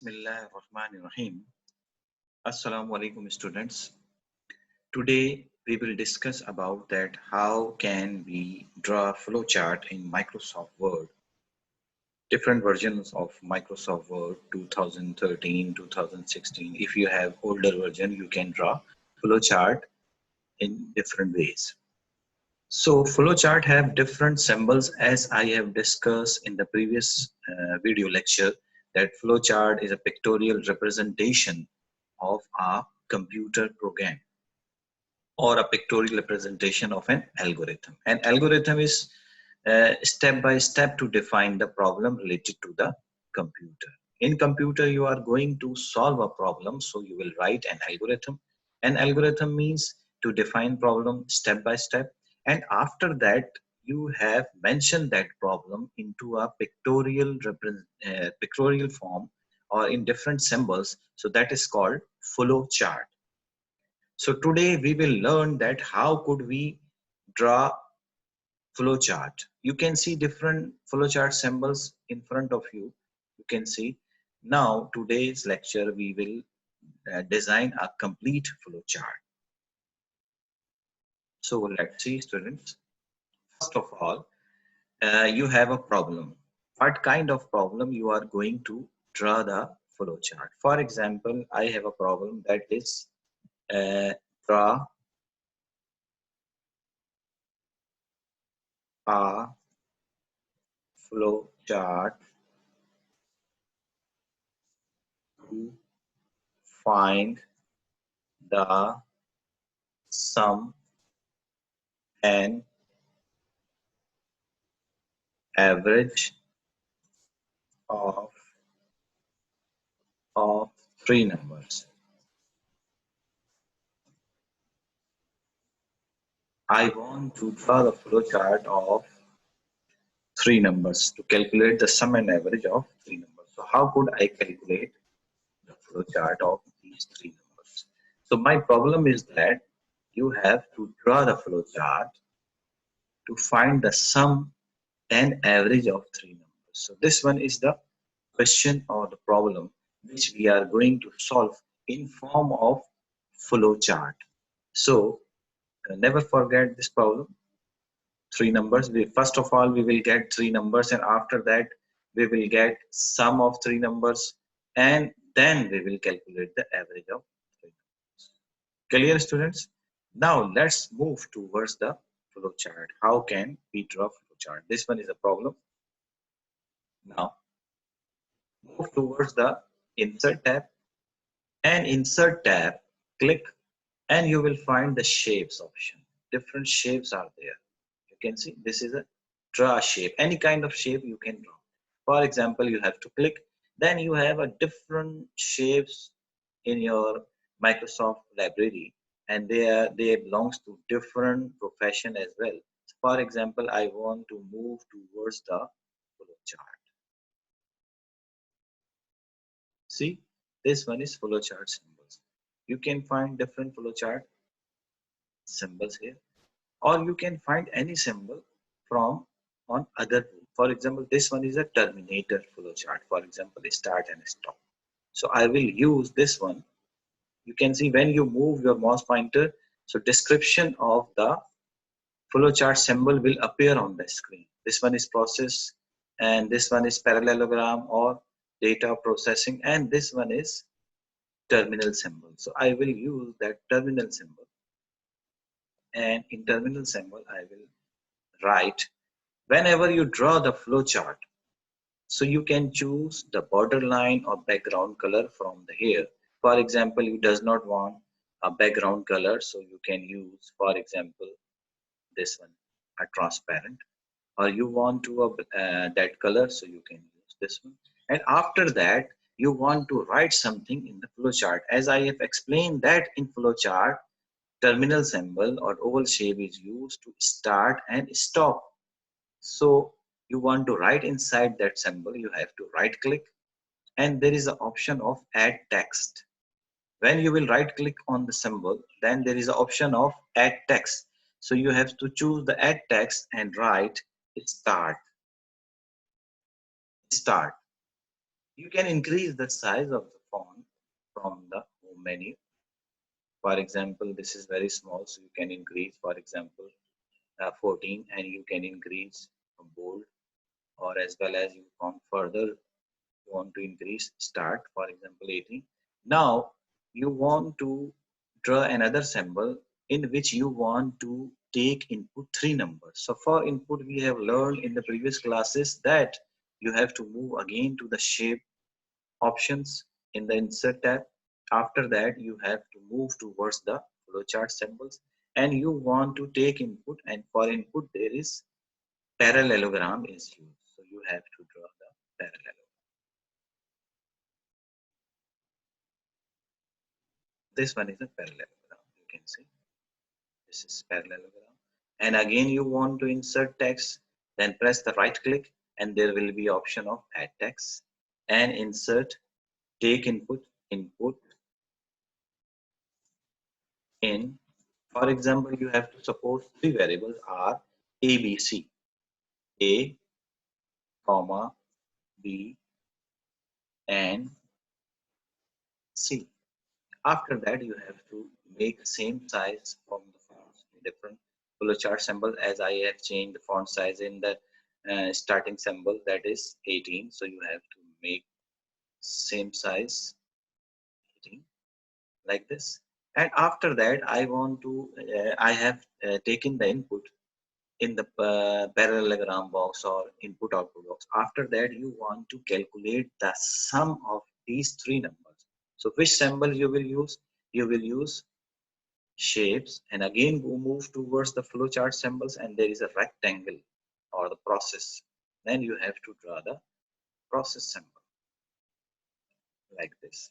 Bismillahirrahmanirrahim. Assalamu alaikum students. Today we will discuss about that how can we draw a flowchart in Microsoft Word. Different versions of Microsoft Word 2013, 2016. If you have older version, you can draw flowchart in different ways. So flowchart have different symbols as I have discussed in the previous video lecture that flowchart is a pictorial representation of a computer program or a pictorial representation of an algorithm. An algorithm is step by step to define the problem related to the computer. In computer, you are going to solve a problem, so you will write an algorithm. An algorithm means to define problem step by step, and after that, you have mentioned that problem into a pictorial form or in different symbols. So that is called flow chart. So today we will learn that how could we draw flowchart. You can see different flowchart symbols in front of you. You can see now today's lecture we will design a complete flowchart. So let's see students. First of all, you have a problem. What kind of problem you are going to draw the flowchart? For example, I have a problem that is draw a flow chart to find the sum and average of of three numbers. I want to draw the flow chart of three numbers to calculate the sum and average of three numbers. So how could I calculate the flow chart of these three numbers? So my problem is that you have to draw the flow chart to find the sum and average of three numbers. So this one is the question or the problem which we are going to solve in form of flow chart. So never forget this problem. Three numbers. First of all, we will get three numbers, and after that, we will get sum of three numbers, and then we will calculate the average of three numbers. Clear, students? Now let's move towards the flow chart. How can we draw flow chart? This one is a problem. Now move towards the insert tab, and insert tab, click, and you will find the shapes option. Different shapes are there. You can see this is a draw shape. Any kind of shape you can draw. For example, you have to click, then you have a different shapes in your Microsoft library, and they belongs to different profession as well. For example, I want to move towards the flow chart. See, this one is flow chart symbols. You can find different flow chart symbols here, or you can find any symbol from on other tool. For example, this one is a terminator flow chart. For example, start and stop. So I will use this one. You can see when you move your mouse pointer, so description of the flow chart symbol will appear on the screen. This one is process, and this one is parallelogram or data processing, and this one is terminal symbol. So I will use that terminal symbol, and in terminal symbol I will write whenever you draw the flow chart. So you can choose the border line or background color from the here. For example, you does not want a background color, so you can use, for example, this one, a transparent, or you want to that color, so you can use this one. And after that, you want to write something in the flow chart. As I have explained that in flow chart, terminal symbol or oval shape is used to start and stop. So you want to write inside that symbol, you have to right click, and there is an option of add text. When you will right click on the symbol, then there is an option of add text. So you have to choose the add text and write start. You can increase the size of the font from the home menu. For example, this is very small, so you can increase, for example, 14, and you can increase bold, or as well as you can further want to increase start, for example, 18. Now you want to draw another symbol in which you want to take input three numbers. So for input, we have learned in the previous classes that you have to move again to the shape options in the insert tab. After that, you have to move towards the flowchart symbols, and you want to take input, and for input there is parallelogram is used. So you have to draw the parallelogram. This one is a parallelogram. You can see this is parallelogram. And again, you want to insert text, then press the right click, and there will be option of add text and insert take input, input in. For example, you have to suppose three variables are A, B, C. A, comma, B, and C. After that, you have to make same size from the fonts, different flowchart symbol. As I have changed the font size in the starting symbol, that is 18. So you have to make same size 18 like this. And after that, I have taken the input in the parallelogram box or input output box. After that, you want to calculate the sum of these three numbers. So which symbol you will use? You will use shapes, and again we move towards the flowchart symbols, and there is a rectangle or the process. Then you have to draw the process symbol like this.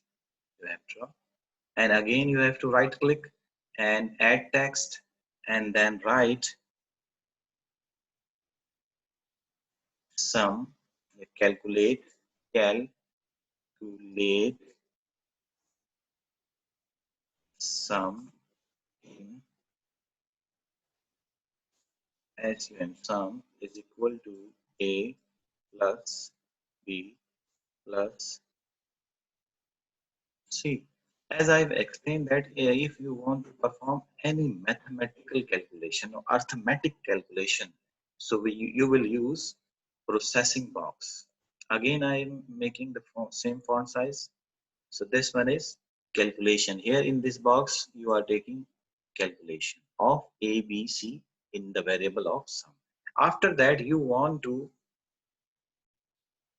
You have to draw, and again you have to right click and add text, and then write sum, calculate, calculate sum in SUM. Sum is equal to A plus B plus C. As I've explained that if you want to perform any mathematical calculation or arithmetic calculation, so you will use processing box. Again, I am making the same font size. So this one is calculation. Here in this box, you are taking calculation of A, B, C in the variable of sum. After that, you want to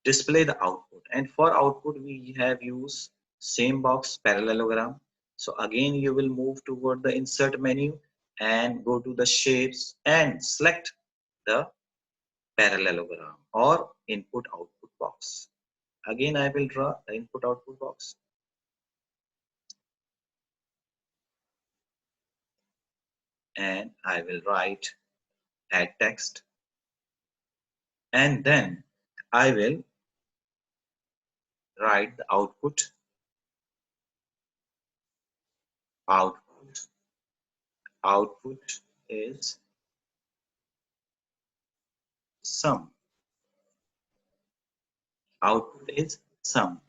display the output, and for output we have used same box parallelogram. So again you will move toward the insert menu and go to the shapes and select the parallelogram or input output box. Again I will draw the input output box, and I will write add text, and then I will write the output output is sum. Output is sum.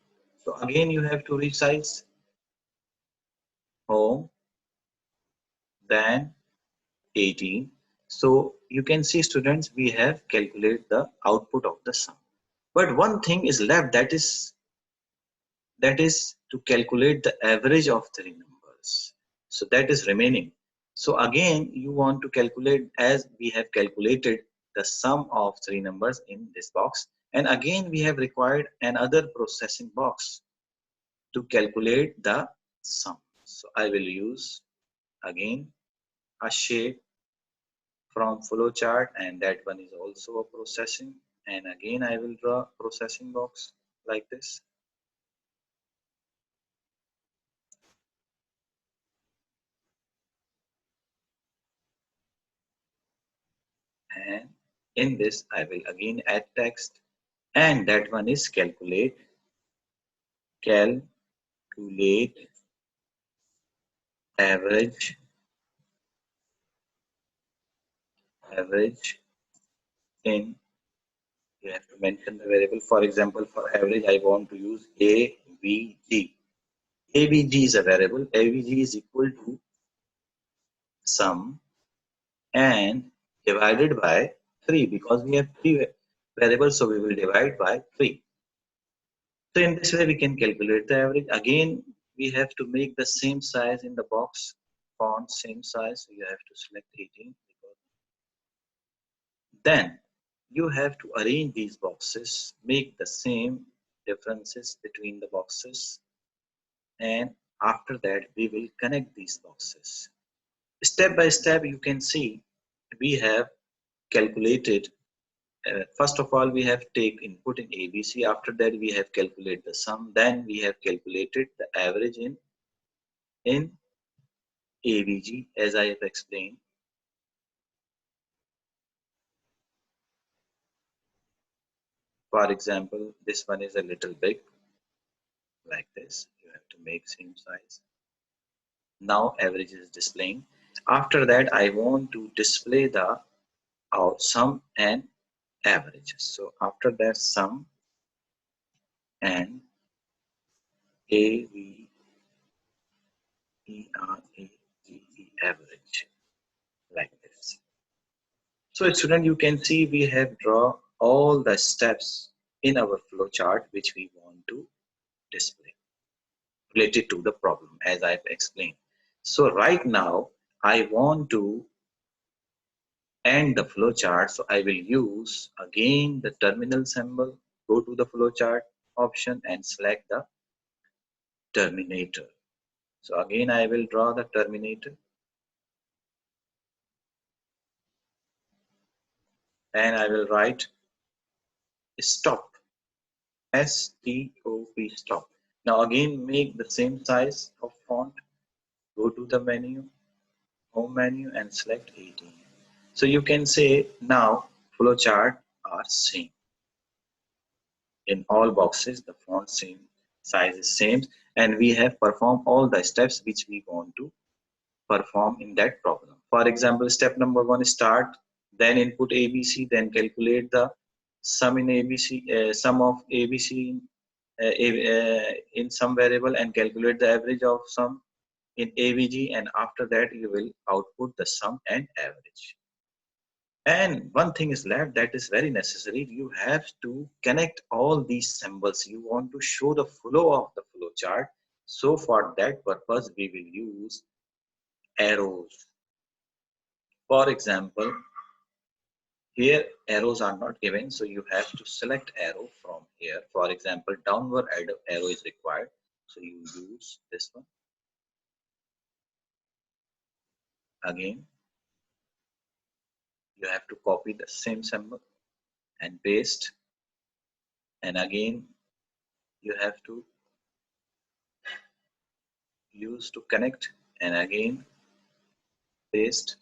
So again you have to resize home, then 18. So you can see students, we have calculated the output of the sum. But one thing is left, that is to calculate the average of three numbers. So that is remaining. So again you want to calculate, as we have calculated the sum of three numbers in this box, and again we have required another processing box to calculate the sum. So I will use again a shape from flowchart, and that one is also a processing, and again I will draw processing box like this, and in this I will again add text, and that one is calculate average average in You have to mention the variable. For example, for average, I want to use AVG. AVG is a variable. AVG is equal to sum and divided by 3 because we have 3 variables, so we will divide by 3. So in this way, we can calculate the average. Again, we have to make the same size in the box, font same size. So you have to select 18. Then you have to arrange these boxes, make the same differences between the boxes, and after that we will connect these boxes. Step by step, you can see we have calculated. First of all, we have take input in ABC. After that, we have calculated the sum. Then we have calculated the average in AVG, as I have explained. For example, this one is a little big, like this. You have to make same size. Now average is displaying. After that, I want to display the sum and averages. So after that, sum and AVERAGE average, like this. So student, you can see we have drawn all the steps in our flow chart which we want to display related to the problem as I've explained. So right now I want to end the flow chart. So I will use again the terminal symbol, go to the flow chart option and select the terminator. So again I will draw the terminator and I will write stop, S-T-O-P, stop. Now again make the same size of font, go to the menu, home menu and select 18. So you can say now flowchart are same. In all boxes, the font same, size is same, and we have performed all the steps which we want to perform in that problem. For example, step number 1, start, then input ABC, then calculate the sum in ABC, sum of ABC in some variable and calculate the average of sum in AVG, and after that you will output the sum and average. And one thing is left that is very necessary. You have to connect all these symbols. You want to show the flow of the flow chart. So for that purpose, we will use arrows. For example, here arrows are not given, so you have to select arrow from here. For example, downward arrow is required, so you use this one. Again, you have to copy the same symbol and paste, and again you have to use to connect, and again paste,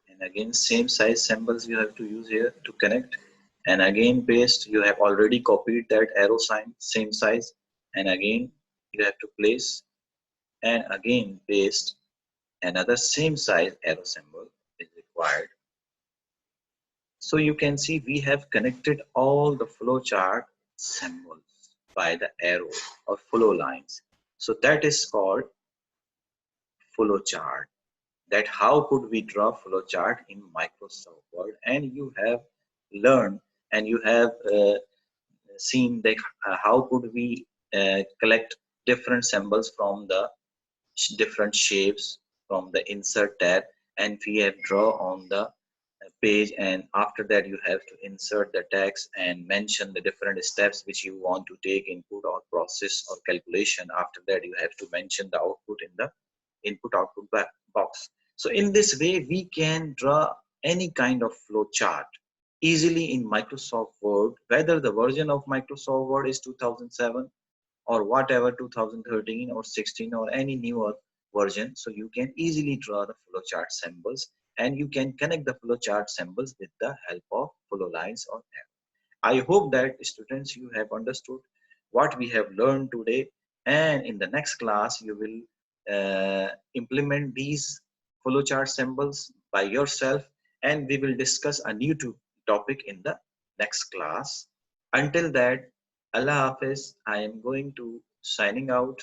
and again same size symbols you have to use here to connect, and again paste. You have already copied that arrow sign, same size, and again you have to place, and again paste. Another same size arrow symbol is required. So you can see we have connected all the flowchart symbols by the arrow or flow lines. So that is called flowchart. That how could we draw flowchart in Microsoft Word, and you have learned and you have seen that how could we collect different symbols from the different shapes from the insert tab, and we have draw on the page, and after that you have to insert the text and mention the different steps which you want to take, input or process or calculation. After that you have to mention the output in the input output box. So in this way we can draw any kind of flow chart easily in Microsoft Word, whether the version of Microsoft Word is 2007 or whatever 2013 or 16 or any newer version. So you can easily draw the flowchart symbols, and you can connect the flowchart symbols with the help of flow lines or arrows. I hope that students you have understood what we have learned today, and in the next class you will implement these flowchart symbols by yourself, and we will discuss a new topic in the next class. Until that, Allah Hafiz, I am going to signing out.